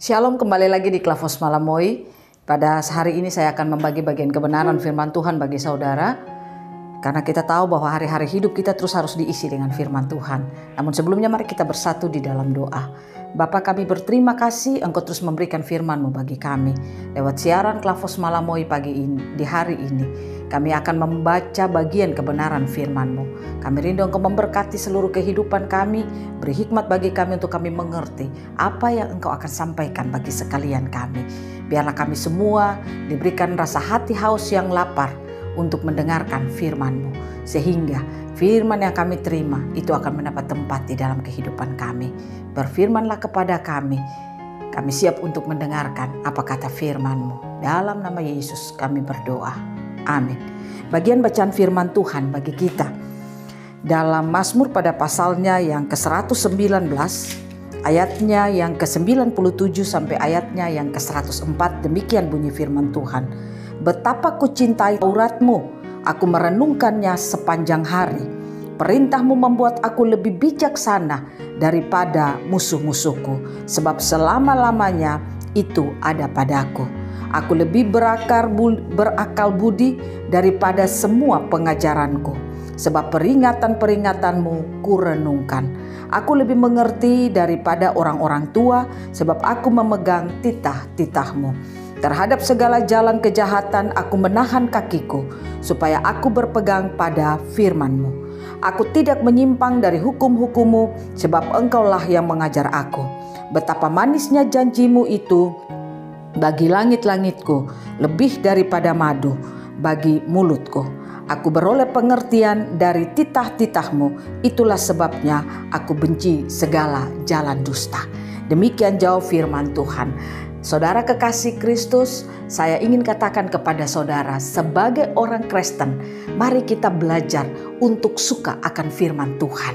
Shalom, kembali lagi di Klavos Malamoi. Pada hari ini saya akan membagi bagian kebenaran firman Tuhan bagi saudara. Karena kita tahu bahwa hari-hari hidup kita terus harus diisi dengan firman Tuhan. Namun sebelumnya mari kita bersatu di dalam doa. Bapa, kami berterima kasih Engkau terus memberikan firman-Mu bagi kami. Lewat siaran Klavos Malamoi pagi ini, di hari ini, kami akan membaca bagian kebenaran firman-Mu. Kami rindu Engkau memberkati seluruh kehidupan kami, beri hikmat bagi kami untuk kami mengerti apa yang Engkau akan sampaikan bagi sekalian kami. Biarlah kami semua diberikan rasa hati haus yang lapar untuk mendengarkan firman-Mu, sehingga firman yang kami terima itu akan mendapat tempat di dalam kehidupan kami. Berfirmanlah kepada kami siap untuk mendengarkan apa kata firman-Mu. Dalam nama Yesus kami berdoa, amin. Bagian bacaan firman Tuhan bagi kita dalam Mazmur pada pasalnya yang ke-119, ayatnya yang ke-97 sampai ayatnya yang ke-104. Demikian bunyi firman Tuhan. Betapa ku cintai Taurat-Mu, aku merenungkannya sepanjang hari. Perintah-Mu membuat aku lebih bijaksana daripada musuh-musuhku, sebab selama-lamanya itu ada padaku. Aku lebih berakal budi daripada semua pengajaranku, sebab peringatan-peringatan-Mu kurenungkan. Aku lebih mengerti daripada orang-orang tua, sebab aku memegang titah-titah-Mu. Terhadap segala jalan kejahatan aku menahan kakiku, supaya aku berpegang pada firman-Mu. Aku tidak menyimpang dari hukum-hukum-Mu, sebab Engkaulah yang mengajar aku. Betapa manisnya janji-Mu itu bagi langit-langitku, lebih daripada madu bagi mulutku. Aku beroleh pengertian dari titah-titah-Mu, itulah sebabnya aku benci segala jalan dusta. Demikian jauh firman Tuhan. Saudara kekasih Kristus, saya ingin katakan kepada saudara, sebagai orang Kristen, mari kita belajar untuk suka akan firman Tuhan.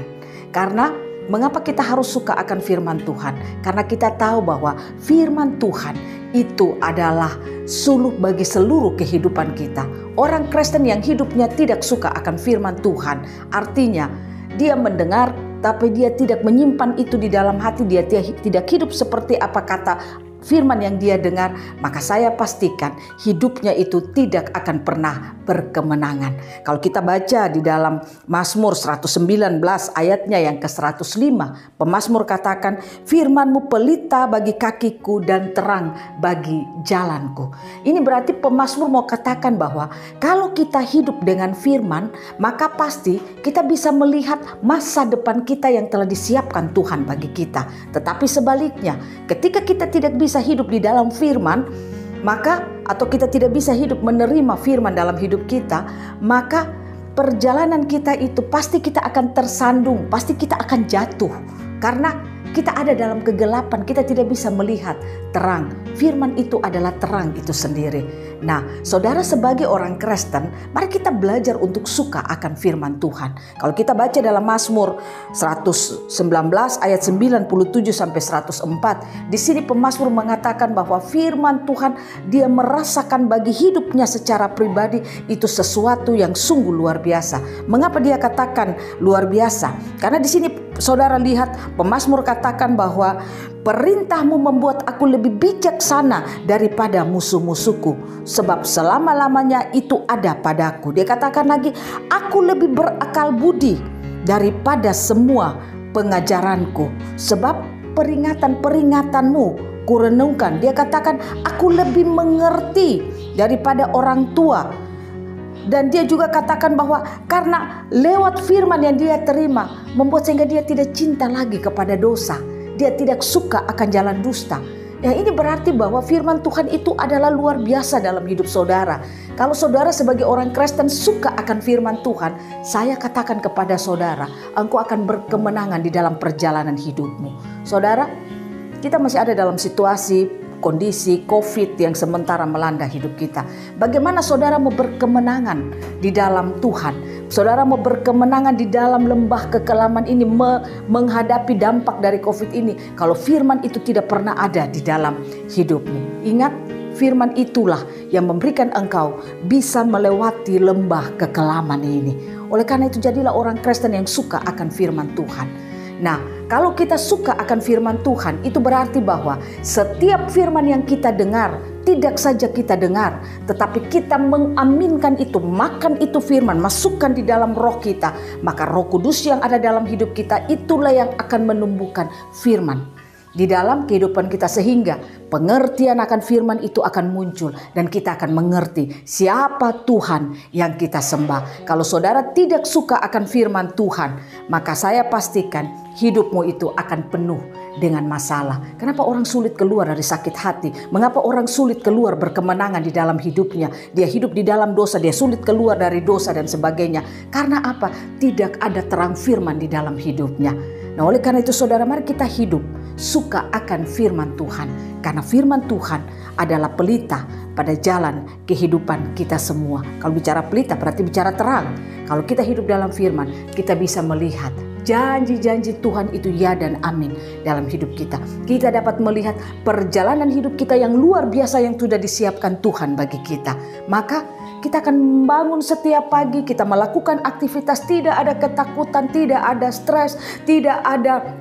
Karena mengapa kita harus suka akan firman Tuhan? Karena kita tahu bahwa firman Tuhan itu adalah suluh bagi seluruh kehidupan kita. Orang Kristen yang hidupnya tidak suka akan firman Tuhan, artinya dia mendengar tapi dia tidak menyimpan itu di dalam hati, dia tidak hidup seperti apa kata firman yang dia dengar, maka saya pastikan hidupnya itu tidak akan pernah berkemenangan. Kalau kita baca di dalam Mazmur 119 ayatnya yang ke-105, pemazmur katakan, firman-Mu pelita bagi kakiku dan terang bagi jalanku. Ini berarti pemazmur mau katakan bahwa kalau kita hidup dengan firman, maka pasti kita bisa melihat masa depan kita yang telah disiapkan Tuhan bagi kita. Tetapi sebaliknya, ketika kita tidak bisa hidup di dalam firman, maka atau kita tidak bisa hidup menerima firman dalam hidup kita, maka perjalanan kita itu pasti kita akan tersandung, pasti kita akan jatuh. Karena kita ada dalam kegelapan, kita tidak bisa melihat terang. Firman itu adalah terang itu sendiri. Nah, saudara sebagai orang Kristen, mari kita belajar untuk suka akan firman Tuhan. Kalau kita baca dalam Mazmur 119 ayat 97 sampai 104, di sini pemazmur mengatakan bahwa firman Tuhan dia merasakan bagi hidupnya secara pribadi itu sesuatu yang sungguh luar biasa. Mengapa dia katakan luar biasa? Karena di sini saudara lihat pemazmur katakan bahwa perintah-Mu membuat aku lebih bijaksana daripada musuh-musuhku, sebab selama-lamanya itu ada padaku. Dia katakan lagi, aku lebih berakal budi daripada semua pengajaranku, sebab peringatan-peringatan-Mu kurenungkan. Dia katakan, aku lebih mengerti daripada orang tua. Dan dia juga katakan bahwa karena lewat firman yang dia terima, membuat sehingga dia tidak cinta lagi kepada dosa. Dia tidak suka akan jalan dusta. Ya, ini berarti bahwa firman Tuhan itu adalah luar biasa dalam hidup saudara. Kalau saudara sebagai orang Kristen suka akan firman Tuhan, saya katakan kepada saudara, engkau akan berkemenangan di dalam perjalanan hidupmu. Saudara, kita masih ada dalam situasi kondisi COVID yang sementara melanda hidup kita. Bagaimana saudara mau berkemenangan di dalam Tuhan? Saudara mau berkemenangan di dalam lembah kekelaman ini, menghadapi dampak dari COVID ini, kalau firman itu tidak pernah ada di dalam hidupmu. Ingat, firman itulah yang memberikan engkau bisa melewati lembah kekelaman ini. Oleh karena itu, jadilah orang Kristen yang suka akan firman Tuhan. Nah, kalau kita suka akan firman Tuhan, itu berarti bahwa setiap firman yang kita dengar, tidak saja kita dengar, tetapi kita mengaminkan itu, makan itu firman, masukkan di dalam roh kita. Maka Roh Kudus yang ada dalam hidup kita, itulah yang akan menumbuhkan firman di dalam kehidupan kita, sehingga pengertian akan firman itu akan muncul dan kita akan mengerti siapa Tuhan yang kita sembah. Kalau saudara tidak suka akan firman Tuhan, maka saya pastikan hidupmu itu akan penuh dengan masalah. Kenapa orang sulit keluar dari sakit hati? Mengapa orang sulit keluar berkemenangan di dalam hidupnya? Dia hidup di dalam dosa, dia sulit keluar dari dosa dan sebagainya. Karena apa? Tidak ada terang firman di dalam hidupnya. Nah, oleh karena itu saudara, mari kita hidup suka akan firman Tuhan. Karena firman Tuhan adalah pelita pada jalan kehidupan kita semua. Kalau bicara pelita berarti bicara terang. Kalau kita hidup dalam firman, kita bisa melihat janji-janji Tuhan itu ya dan amin dalam hidup kita. Kita dapat melihat perjalanan hidup kita yang luar biasa yang sudah disiapkan Tuhan bagi kita. Maka kita akan membangun setiap pagi, kita melakukan aktivitas, tidak ada ketakutan, tidak ada stres, tidak ada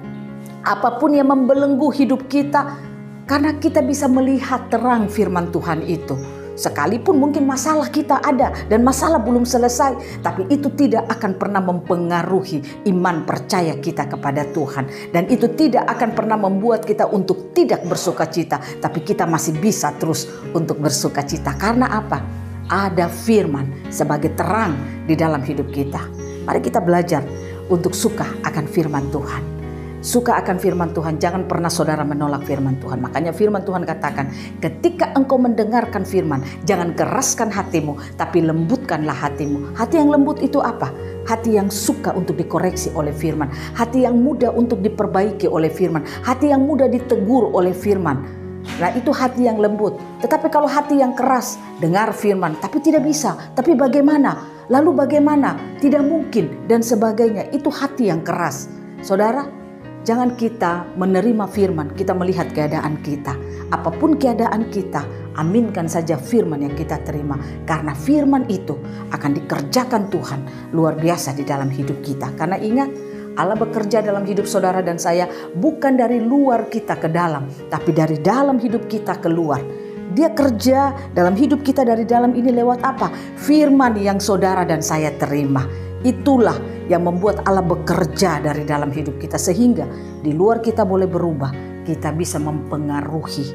apapun yang membelenggu hidup kita. Karena kita bisa melihat terang firman Tuhan itu. Sekalipun mungkin masalah kita ada dan masalah belum selesai, tapi itu tidak akan pernah mempengaruhi iman percaya kita kepada Tuhan. Dan itu tidak akan pernah membuat kita untuk tidak bersuka cita, tapi kita masih bisa terus untuk bersuka cita. Karena apa? Ada firman sebagai terang di dalam hidup kita. Mari kita belajar untuk suka akan firman Tuhan. Suka akan firman Tuhan, jangan pernah saudara menolak firman Tuhan. Makanya firman Tuhan katakan, ketika engkau mendengarkan firman, jangan keraskan hatimu, tapi lembutkanlah hatimu. Hati yang lembut itu apa? Hati yang suka untuk dikoreksi oleh firman. Hati yang mudah untuk diperbaiki oleh firman. Hati yang mudah ditegur oleh firman. Nah, itu hati yang lembut. Tetapi kalau hati yang keras, dengar firman, tapi tidak bisa. Tapi bagaimana? Lalu bagaimana? Tidak mungkin dan sebagainya. Itu hati yang keras. Saudara, jangan kita menerima firman, kita melihat keadaan kita. Apapun keadaan kita, aminkan saja firman yang kita terima. Karena firman itu akan dikerjakan Tuhan luar biasa di dalam hidup kita. Karena ingat, Allah bekerja dalam hidup saudara dan saya bukan dari luar kita ke dalam, tapi dari dalam hidup kita keluar. Dia kerja dalam hidup kita dari dalam ini lewat apa? Firman yang saudara dan saya terima. Itulah yang membuat Allah bekerja dari dalam hidup kita, sehingga di luar kita boleh berubah, kita bisa mempengaruhi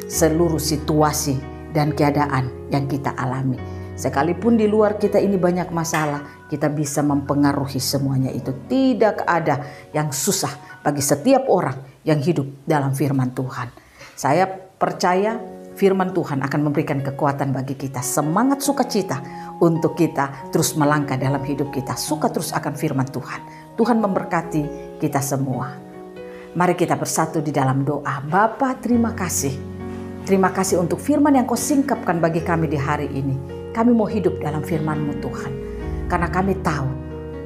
seluruh situasi dan keadaan yang kita alami. Sekalipun di luar kita ini banyak masalah, kita bisa mempengaruhi semuanya itu. Tidak ada yang susah bagi setiap orang yang hidup dalam firman Tuhan. Saya percaya firman Tuhan akan memberikan kekuatan bagi kita, semangat sukacita untuk kita terus melangkah dalam hidup kita. Suka terus akan firman Tuhan. Tuhan memberkati kita semua. Mari kita bersatu di dalam doa. Bapa, terima kasih. Terima kasih untuk firman yang kau singkapkan bagi kami di hari ini. Kami mau hidup dalam firman-Mu Tuhan. Karena kami tahu,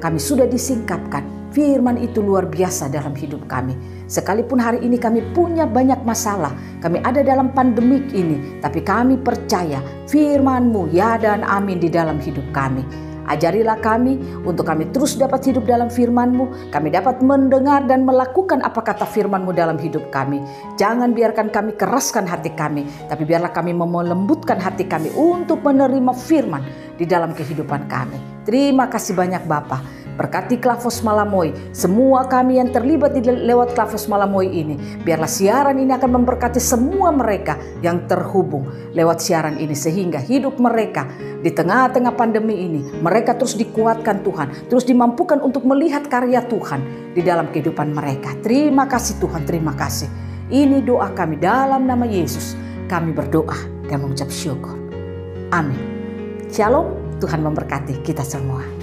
kami sudah disingkapkan. Firman itu luar biasa dalam hidup kami. Sekalipun hari ini kami punya banyak masalah, kami ada dalam pandemik ini, tapi kami percaya firman-Mu ya dan amin di dalam hidup kami. Ajarilah kami untuk kami terus dapat hidup dalam firman-Mu. Kami dapat mendengar dan melakukan apa kata firman-Mu dalam hidup kami. Jangan biarkan kami keraskan hati kami, tapi biarlah kami melembutkan hati kami untuk menerima firman di dalam kehidupan kami. Terima kasih banyak Bapa. Berkati Klavos Malamoy, semua kami yang terlibat lewat Klavos Malamoy ini. Biarlah siaran ini akan memberkati semua mereka yang terhubung lewat siaran ini, sehingga hidup mereka di tengah-tengah pandemi ini, mereka terus dikuatkan Tuhan, terus dimampukan untuk melihat karya Tuhan di dalam kehidupan mereka. Terima kasih Tuhan, terima kasih. Ini doa kami dalam nama Yesus. Kami berdoa dan mengucap syukur. Amin. Shalom, Tuhan memberkati kita semua.